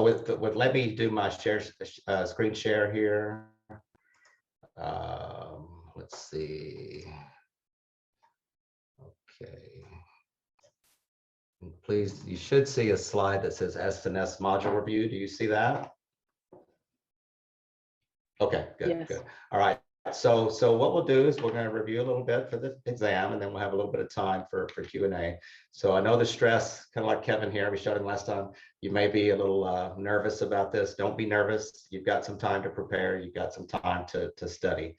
let me do my screen share here. Let's see. Okay. And please, you should see a slide that says SNS module review. Do you see that? Okay, good, yes. Good. All right. So what we'll do is we're going to review a little bit for the exam, and then we'll have a little bit of time for Q&A. So I know the stress, kind of like Kevin here, we showed him last time, you may be a little nervous about this. Don't be nervous. You've got some time to prepare. You've got some time to study.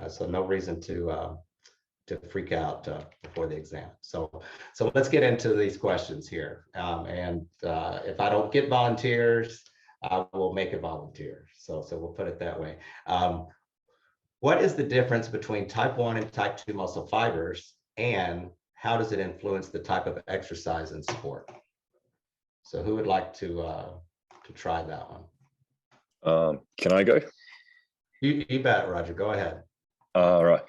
So no reason to freak out before the exam. So let's get into these questions here. If I don't get volunteers, I will make a volunteer. So we'll put it that way. What is the difference between type 1 and type 2 muscle fibers, and how does it influence the type of exercise and sport? So who would like to try that one? Can I go? You bet, Roger. Go ahead. Right.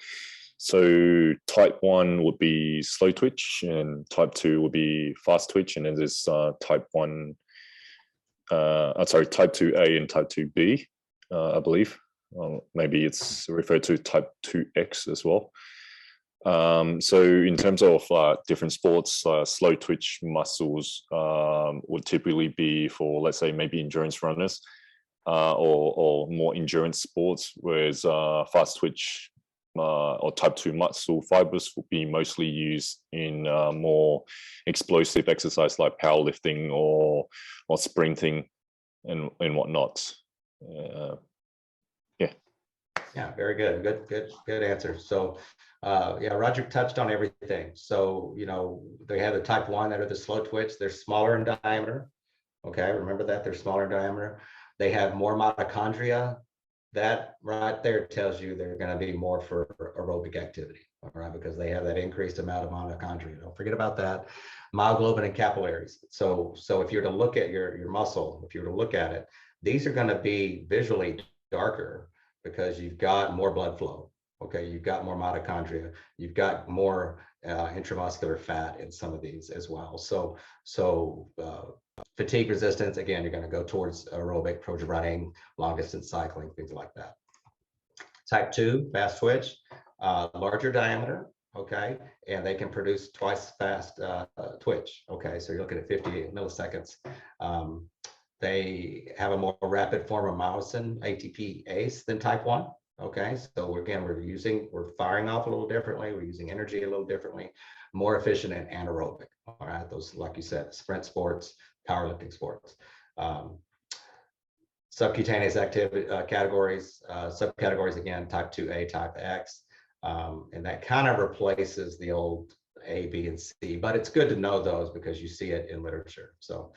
So type 1 would be slow twitch, and type 2 would be fast twitch, and then there's type 2A and type 2B, I believe. Maybe it's referred to type 2X as well. So in terms of different sports, slow twitch muscles would typically be for, let's say, maybe endurance runners or more endurance sports, whereas fast twitch or type 2 muscle fibers will be mostly used in more explosive exercise like powerlifting or sprinting and whatnot. Yeah, very good. Good answer. So yeah, Roger touched on everything. So, you know, they have the type 1 that are the slow twitch. They're smaller in diameter. Okay, remember that, they're smaller in diameter. They have more mitochondria. That right there tells you they're going to be more for aerobic activity, all right, because they have that increased amount of mitochondria. Don't forget about that. Myoglobin and capillaries. So if you're to look at your muscle, if you were to look at it, these are going to be visually darker because you've got more blood flow. Okay, you've got more mitochondria, you've got more intramuscular fat in some of these as well. So fatigue resistance, again, you're going to go towards aerobic, towards running, long distance cycling, things like that. Type 2, fast twitch, larger diameter, okay, and they can produce twice fast twitch. Okay, so you're looking at 58 milliseconds. They have a more rapid form of myosin, ATP ACE, than type 1. Okay, so again, we're firing off a little differently. We're using energy a little differently, more efficient and anaerobic. All right, those, like you said, sprint sports, powerlifting sports. Subcutaneous activity categories, subcategories, again, type 2A, type X. And that kind of replaces the old A, B, and C, but it's good to know those because you see it in literature. So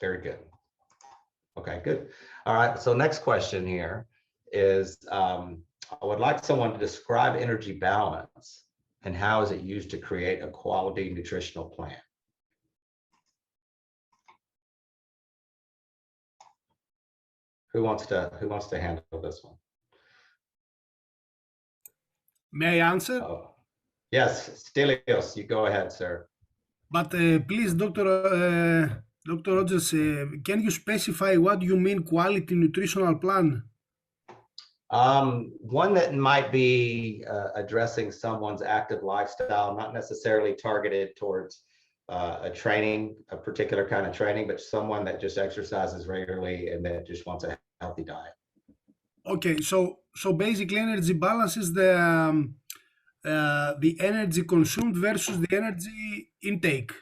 very good. Okay, good. All right, so next question here is, I would like someone to describe energy balance and how is it used to create a quality nutritional plan. Who wants to handle this one? May I answer? Oh. Yes, Stelios, you go ahead, sir. But please, Dr. Rogers, can you specify what you mean quality nutritional plan? One that might be addressing someone's active lifestyle, not necessarily targeted towards a particular kind of training, but someone that just exercises regularly and that just wants a healthy diet. Okay, so basically energy balance is the energy consumed versus the energy intake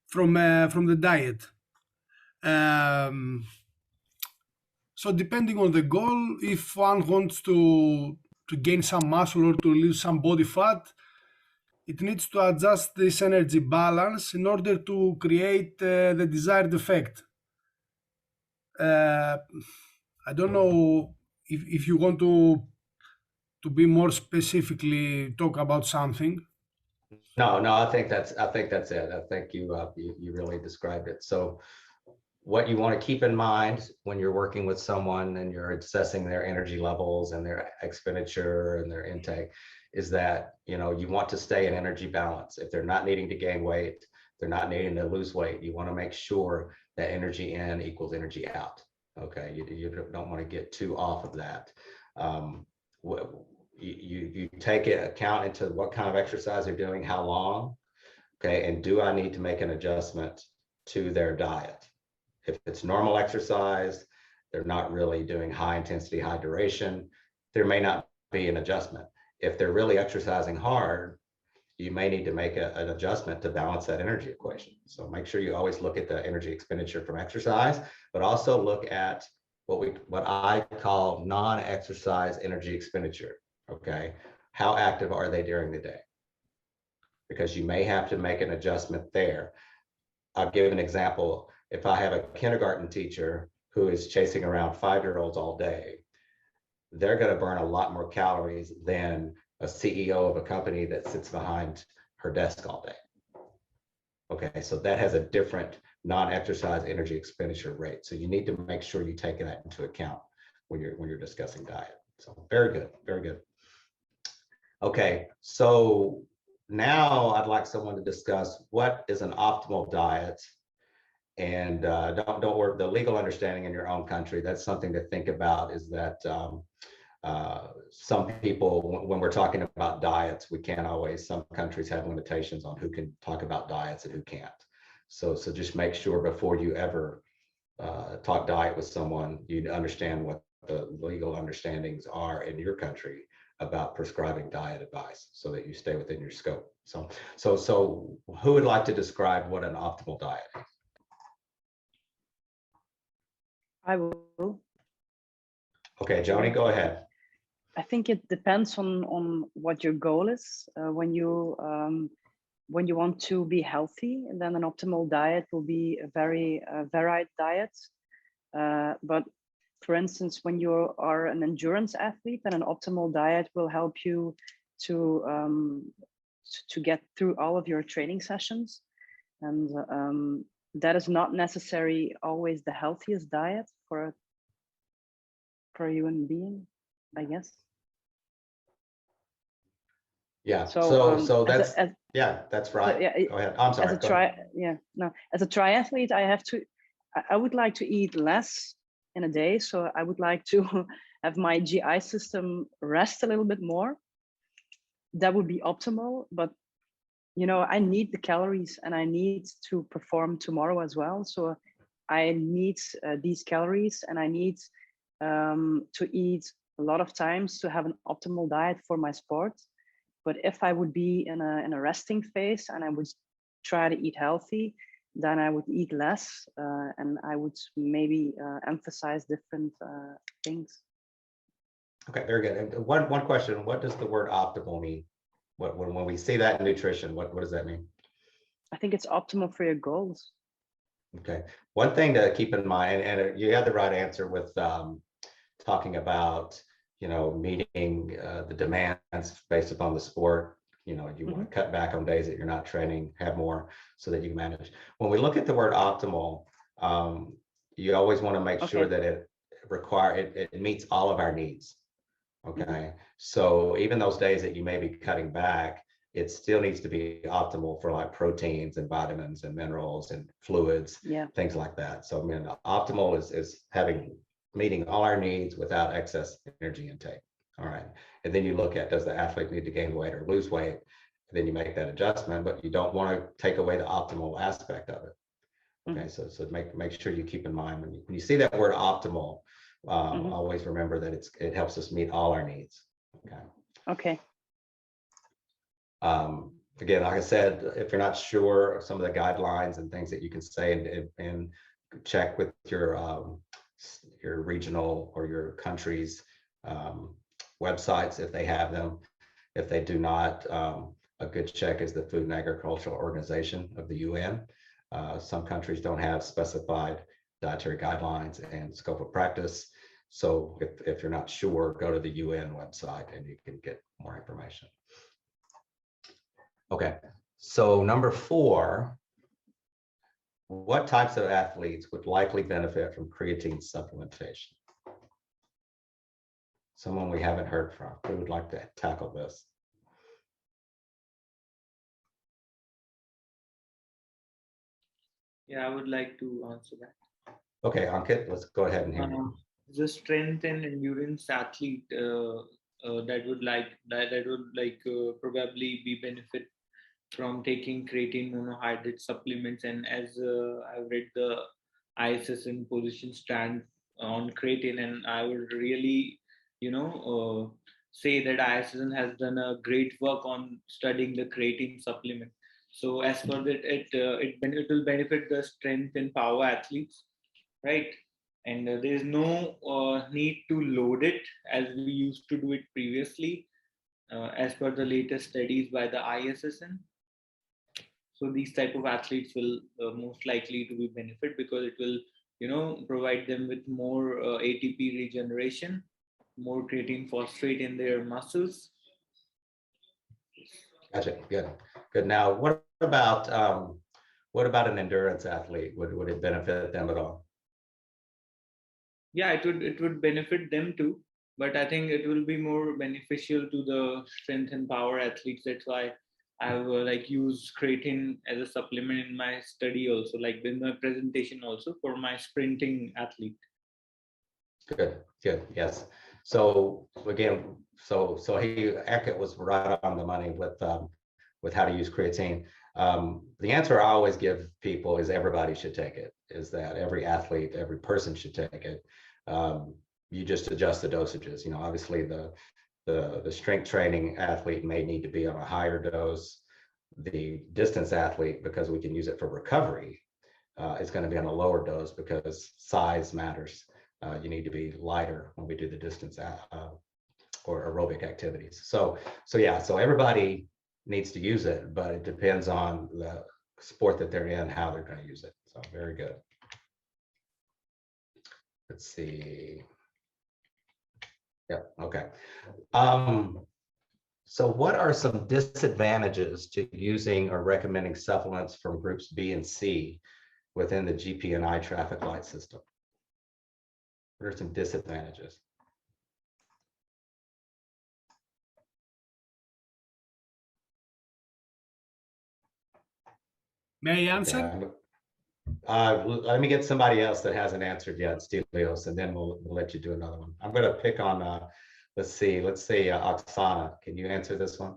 from the diet. So depending on the goal, if one wants to gain some muscle or to lose some body fat, it needs to adjust this energy balance in order to create the desired effect. I don't know if you want to be more specifically talk about something. No, I think that's it. I think you really described it. So what you want to keep in mind when you're working with someone and you're assessing their energy levels and their expenditure and their intake is that, you know, you want to stay in energy balance. If they're not needing to gain weight, they're not needing to lose weight. You want to make sure that energy in equals energy out. Okay, you don't want to get too off of that. You take account into what kind of exercise they're doing, how long, okay, and do I need to make an adjustment to their diet? If it's normal exercise, they're not really doing high intensity, high duration, there may not be an adjustment. If they're really exercising hard, you may need to make an adjustment to balance that energy equation. So make sure you always look at the energy expenditure from exercise, but also look at what I call non-exercise energy expenditure. Okay, how active are they during the day? Because you may have to make an adjustment there. I'll give an example. If I have a kindergarten teacher who is chasing around 5-year-olds all day, they're going to burn a lot more calories than a CEO of a company that sits behind her desk all day. Okay, so that has a different non-exercise energy expenditure rate. So you need to make sure you take that into account when you're discussing diet. So very good, very good. Okay, so now I'd like someone to discuss what is an optimal diet. And don't worry, the legal understanding in your own country, that's something to think about, is that some people, when we're talking about diets, we can't always, some countries have limitations on who can talk about diets and who can't. So just make sure before you ever talk diet with someone, you understand what the legal understandings are in your country about prescribing diet advice so that you stay within your scope. So who would like to describe what an optimal diet is? I will. Okay, Joni, go ahead. I think it depends on what your goal is. When you want to be healthy, then an optimal diet will be a very varied diet. But for instance, when you are an endurance athlete, then an optimal diet will help you to get through all of your training sessions, and that is not necessarily always the healthiest diet for a human being, I guess. Yeah. So, So that's yeah, that's right. So, yeah, go ahead. I'm sorry. As a triathlete, I would like to eat less in a day. So I would like to have my GI system rest a little bit more. That would be optimal, but I need the calories and I need to perform tomorrow as well. So I need these calories, and I need to eat a lot of times to have an optimal diet for my sport. But if I would be in a resting phase and I would try to eat healthy, then I would eat less, and I would maybe emphasize different things. Okay, very good. And one question: what does the word optimal mean? When we see that in nutrition, what does that mean? I think it's optimal for your goals. Okay. One thing to keep in mind, and you had the right answer with talking about meeting the demands based upon the sport. You want to cut back on days that you're not training, have more so that you can manage. When we look at the word optimal, you always want to make sure that it meets all of our needs. Okay, so even those days that you may be cutting back, it still needs to be optimal for like proteins and vitamins and minerals and fluids, things like that. So I mean, optimal is meeting all our needs without excess energy intake. All right, and then you look at, does the athlete need to gain weight or lose weight? And then you make that adjustment, but you don't want to take away the optimal aspect of it. Okay, so make sure you keep in mind when you see that word optimal, always remember that it helps us meet all our needs. Okay. Again, like I said, if you're not sure of some of the guidelines and things that you can say, and check with your regional or your country's websites if they have them. If they do not, a good check is the Food and Agricultural Organization of the UN. Some countries don't have specified dietary guidelines and scope of practice. So if you're not sure, go to the UN website and you can get more information. Okay, so number 4, what types of athletes would likely benefit from creatine supplementation? Someone we haven't heard from. Who would like to tackle this? Yeah, I would like to answer that. Okay, Ankit, let's go ahead and hear you. The strength and endurance athlete that would probably be benefit from taking creatine monohydrate supplements. And as I've read the ISSN position stand on creatine, and I would really, say that ISSN has done a great work on studying the creatine supplement. So as per that, it will benefit the strength and power athletes, right? And there is no need to load it as we used to do it previously, as per the latest studies by the ISSN. So these type of athletes will most likely to be benefit, because it will provide them with more ATP regeneration, more creatine phosphate in their muscles. Gotcha. Good. Good. Now, what about an endurance athlete? Would it benefit them at all? Yeah, it would benefit them too, but I think it will be more beneficial to the strength and power athletes. That's why I've used creatine as a supplement in my study also, like in my presentation also for my sprinting athlete. Good. Good. Yes. So again, Eckert was right on the money with how to use creatine. The answer I always give people is everybody should take it. Is that every athlete, every person should take it. You just adjust the dosages. You know, obviously the strength training athlete may need to be on a higher dose. The distance athlete, because we can use it for recovery, is going to be on a lower dose because size matters. You need to be lighter when we do the distance or aerobic activities. So everybody needs to use it, but it depends on the sport that they're in, how they're going to use it. So very good. Let's see. Yeah, okay. So what are some disadvantages to using or recommending supplements from groups B and C within the GPNi traffic light system? What are some disadvantages? May I answer? Let me get somebody else that hasn't answered yet, Stelios, and then we'll let you do another one. I'm going to pick on, let's see, Oksana. Can you answer this one?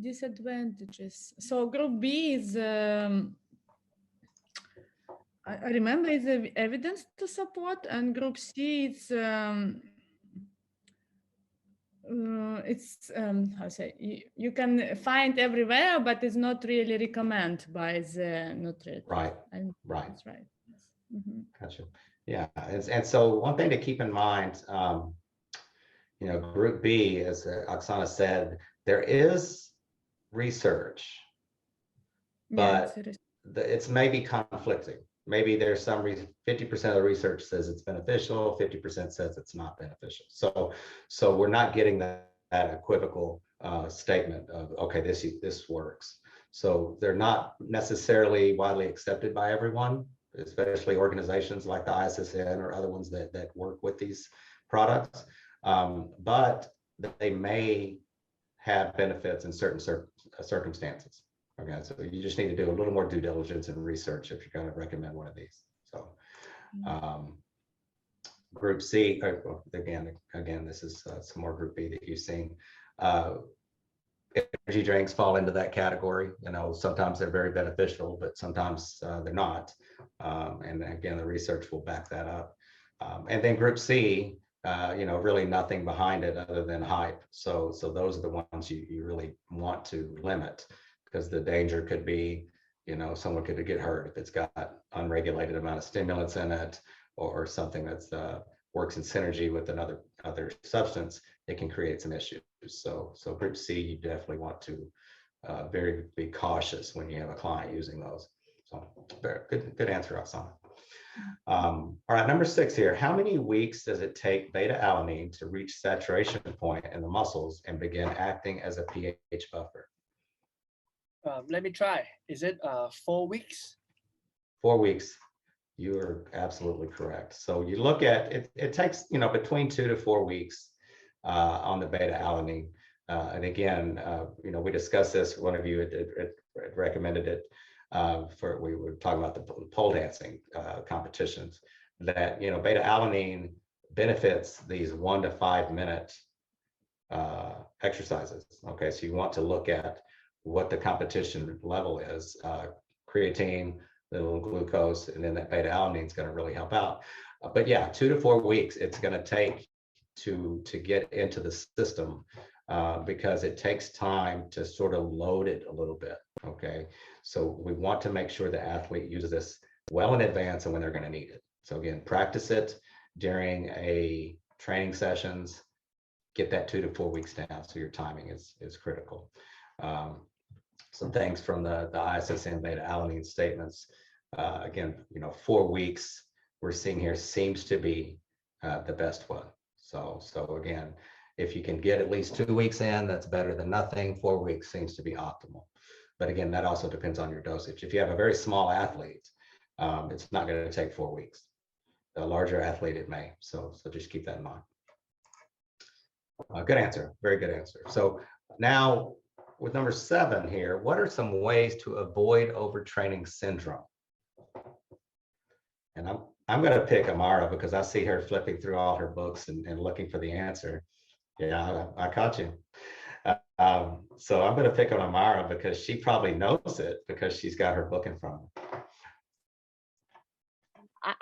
Disadvantages. So group B is, I remember, is evidence to support, and group C is, how to say, you can find everywhere, but it's not really recommended by the nutrient. Right. Right. That's right. Yes. Mm-hmm. Gotcha. Yeah, and so one thing to keep in mind, group B, as Oksana said, there is research, but it's maybe conflicting. Maybe there's some reason 50% of the research says it's beneficial, 50% says it's not beneficial. So we're not getting that equivocal statement of, okay, this works. So they're not necessarily widely accepted by everyone, especially organizations like the ISSN or other ones that work with these products. But they may have benefits in certain circumstances. Okay, so you just need to do a little more due diligence and research if you're going to recommend one of these. So group C, again, this is some more group B that you've seen. Energy drinks fall into that category. Sometimes they're very beneficial, but sometimes they're not. And again, the research will back that up. And then group C, really nothing behind it other than hype. So those are the ones you really want to limit, because the danger could be, someone could get hurt if it's got unregulated amount of stimulants in it, or something that's works in synergy with another substance. It can create some issues. So group C, you definitely want to be cautious when you have a client using those. So very good answer, Oksana. All right, number 6 here. How many weeks does it take beta alanine to reach saturation point in the muscles and begin acting as a pH buffer? Let me try. Is it 4 weeks? 4 weeks. You are absolutely correct. So you look at it, it takes between 2 to 4 weeks on the beta alanine. And again, we discussed this. One of you had recommended it we were talking about the pole dancing competitions. That beta alanine benefits these 1 to 5 minute exercises. Okay, so you want to look at what the competition level is, creatine, the little glucose, and then that beta alanine is going to really help out. But yeah, 2 to 4 weeks it's going to take to get into the system, because it takes time to sort of load it a little bit. Okay, so we want to make sure the athlete uses this well in advance and when they're going to need it. So again, practice it during a training sessions. Get that 2 to 4 weeks down, so your timing is critical. Some things from the ISSN beta alanine statements. Again, 4 weeks we're seeing here seems to be the best one. So again, if you can get at least 2 weeks in, that's better than nothing. 4 weeks seems to be optimal. But again, that also depends on your dosage. If you have a very small athlete, it's not going to take 4 weeks. A larger athlete, it may. So just keep that in mind. Good answer. Very good answer. So now with number 7 here, what are some ways to avoid overtraining syndrome? And I'm going to pick Amara because I see her flipping through all her books and looking for the answer. Yeah, I caught you. So I'm going to pick on Amara because she probably knows it because she's got her book in front of her.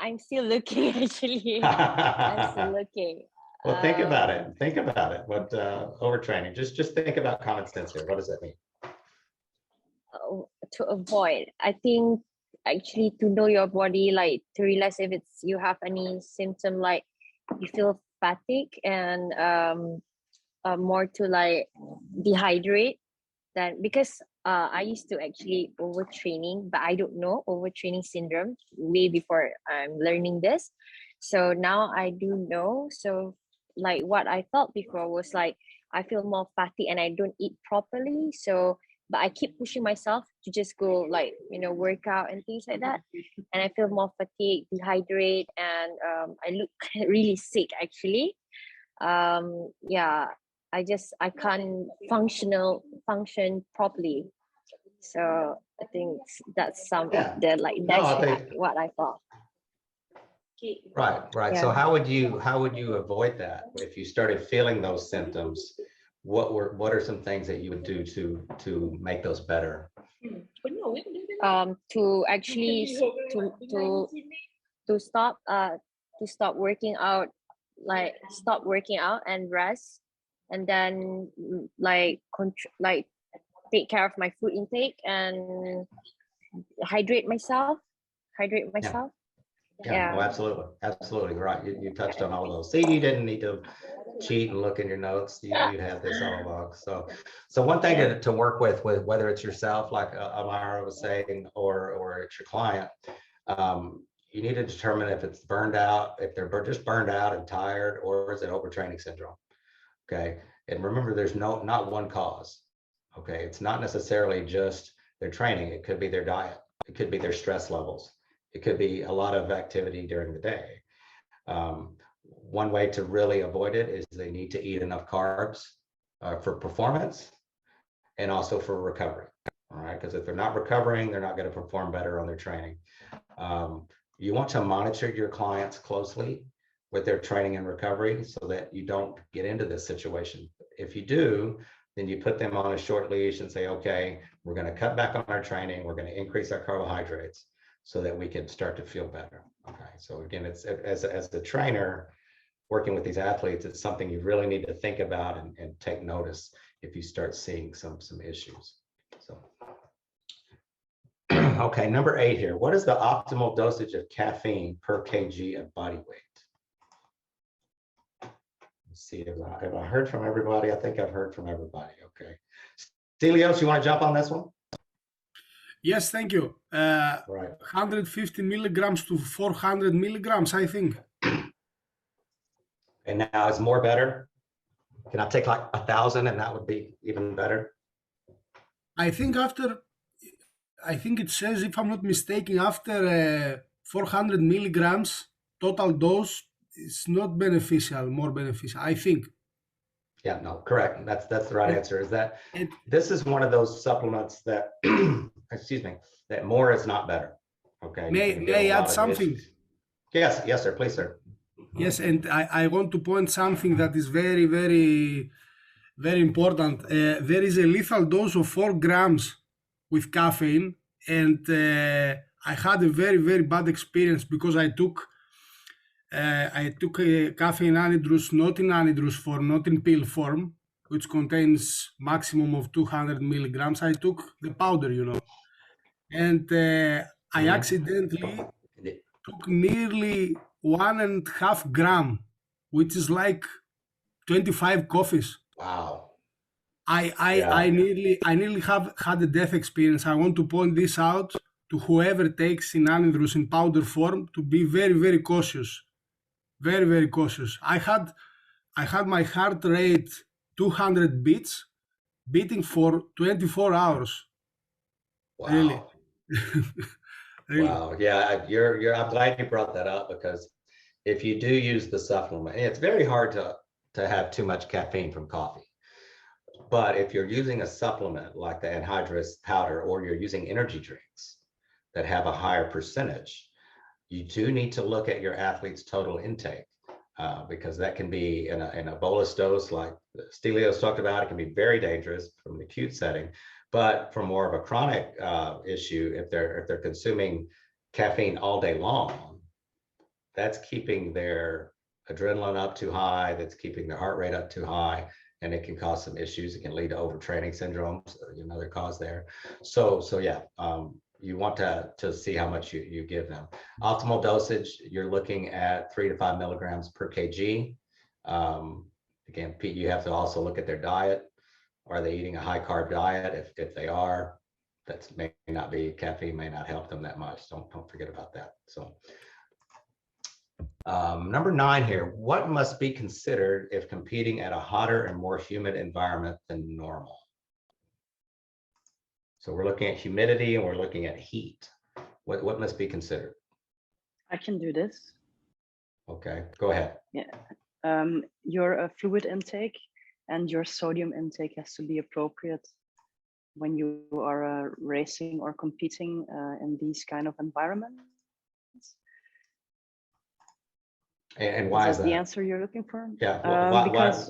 I'm still looking, actually. I'm still looking. Well, think about it. Think about it. What overtraining? Just think about common sense here. What does that mean? To avoid, I think actually to know your body, like to realize if you have any symptom, like you feel fatigue and more to like dehydrate. Then because I used to actually overtraining, but I don't know overtraining syndrome way before I'm learning this. So now I do know. So like what I thought before was like I feel more fatty and I don't eat properly. So but I keep pushing myself to just go like work out and things like that, and I feel more fatigued, dehydrate, and I look really sick actually. Yeah, I can't function properly. So I think that's some of the what I thought. Right. Yeah. So how would you avoid that if you started feeling those symptoms? What are some things that you would do to make those better? To actually to stop working out, like stop working out and rest, and then like take care of my food intake and hydrate myself. Yeah. Oh, absolutely right. You touched on all of those. See, you didn't need to cheat and look in your notes. You had this all along. So one thing to work with whether it's yourself, like Amara was saying, or it's your client, you need to determine if it's burned out, if they're just burned out and tired, or is it overtraining syndrome? Okay, and remember, there's not one cause. Okay, it's not necessarily just their training. It could be their diet. It could be their stress levels. It could be a lot of activity during the day. One way to really avoid it is they need to eat enough carbs for performance and also for recovery. All right, because if they're not recovering, they're not going to perform better on their training. You want to monitor your clients closely with their training and recovery so that you don't get into this situation. If you do, then you put them on a short leash and say, okay, we're going to cut back on our training. We're going to increase our carbohydrates so that we can start to feel better. Okay, so again, it's as a trainer working with these athletes, it's something you really need to think about and take notice if you start seeing some issues. So, okay, number 8 here. What is the optimal dosage of caffeine per kg of body weight? Let's see if I heard from everybody. I think I've heard from everybody. Okay, Stelios, you want to jump on this one? Yes, thank you. Right. 150 milligrams to 400 milligrams, I think. And now is more better? Can I take like 1,000 and that would be even better? I think it says, if I'm not mistaken, after 400 milligrams total dose, it's not beneficial, more beneficial, I think. Yeah, no, correct. That's the right It- answer. Is that it, this is one of those supplements that, excuse me, that more is not better. Okay, you can may get I a add lot of something? issues. Yes, yes, sir. Please, sir. Yes, and I want to point something that is very, very, very important. There is a lethal dose of 4 grams with caffeine, and I had a very, very bad experience because I took caffeine anhydrous, not in anhydrous form, not in pill form, which contains maximum of 200 milligrams. I took the powder, and I Mhm. accidentally took nearly 1.5 gram, which is like 25 coffees. Wow. I nearly have had a death experience. I want to point this out to whoever takes in anhydrous in powder form to be very, very cautious. Very, very cautious. I had my heart rate 200 beats, beating for 24 hours. Really. Wow. Really. Wow. Yeah, I'm glad you brought that up, because if you do use the supplement, it's very hard to have too much caffeine from coffee. But if you're using a supplement like the anhydrous powder, or you're using energy drinks that have a higher percentage, you do need to look at your athlete's total intake, because that can be in a bolus dose like Stelios talked about. It can be very dangerous from an acute setting, but for more of a chronic issue, if they're consuming caffeine all day long, that's keeping their adrenaline up too high, that's keeping their heart rate up too high, and it can cause some issues. It can lead to overtraining syndromes, another cause there. So yeah, you want to see how much you give them. Optimal dosage, you're looking at 3 to 5 milligrams per kg. Again, Pete, you have to also look at their diet. Are they eating a high carb diet? If they are, that may not be, caffeine may not help them that much. Don't forget about that. So number 9 here, what must be considered if competing at a hotter and more humid environment than normal? So we're looking at humidity and we're looking at heat. What must be considered? I can do this. Okay, go ahead. Yeah. Your fluid intake and your sodium intake has to be appropriate when you are racing or competing in these kind of environments. And why is the that? answer you're looking for? Yeah,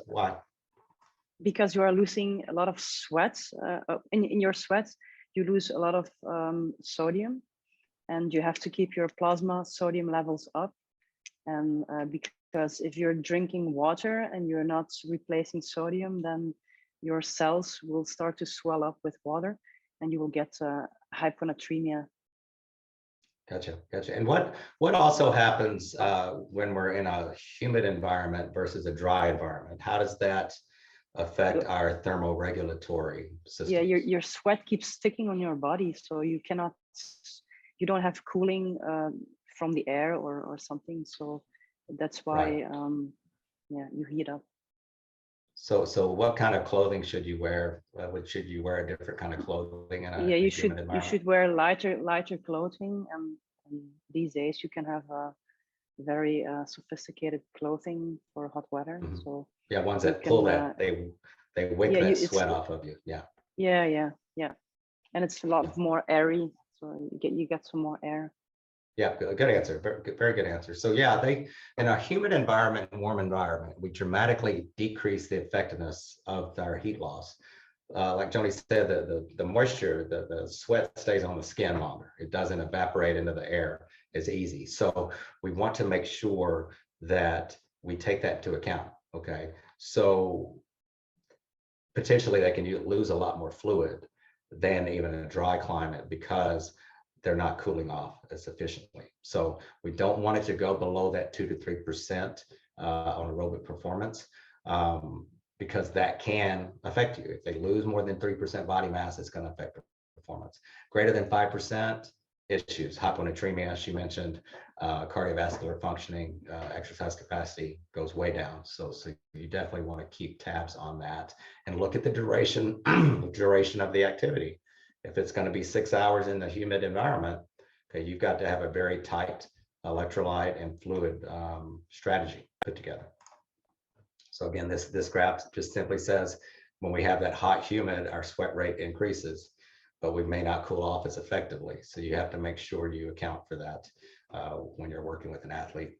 why? Because you are losing a lot of sweat. In your sweat, you lose a lot of sodium, and you have to keep your plasma sodium levels up. And because if you're drinking water and you're not replacing sodium, then your cells will start to swell up with water, and you will get hyponatremia. Gotcha. And what also happens when we're in a humid environment versus a dry environment? How does that affect our thermoregulatory system? Yeah, your sweat keeps sticking on your body, so you don't have cooling from the air or something. So that's why, Right. Yeah, you heat up. So what kind of clothing should you wear? Should you wear a different kind of clothing in a Yeah, you humid environment? should wear lighter clothing, and these days you can have very sophisticated clothing for hot weather. Mhm. So Yeah, ones you that pull can, that, they wick yeah, that sweat off of you. Yeah. yeah, and it's a lot more airy, so you get some more air. Yeah, good answer. Very good answer. So yeah, in a humid environment and warm environment, we dramatically decrease the effectiveness of our heat loss. Like Joni said, the moisture, the sweat stays on the skin longer. It doesn't evaporate into the air as easy. So we want to make sure that we take that into account. Okay, so potentially they can lose a lot more fluid than even a dry climate, because they're not cooling off as efficiently. So we don't want it to go below that 2 to 3% on aerobic performance, because that can affect you. If they lose more than 3% body mass, it's going to affect performance. Greater than 5%, issues, hyponatremia, she mentioned, cardiovascular functioning, exercise capacity goes way down. So you definitely want to keep tabs on that and look at the duration of the activity. If it's going to be 6 hours in the humid environment, okay, you've got to have a very tight electrolyte and fluid strategy put together. So again, this graph just simply says when we have that hot humid, our sweat rate increases, but we may not cool off as effectively. So you have to make sure you account for that when you're working with an athlete.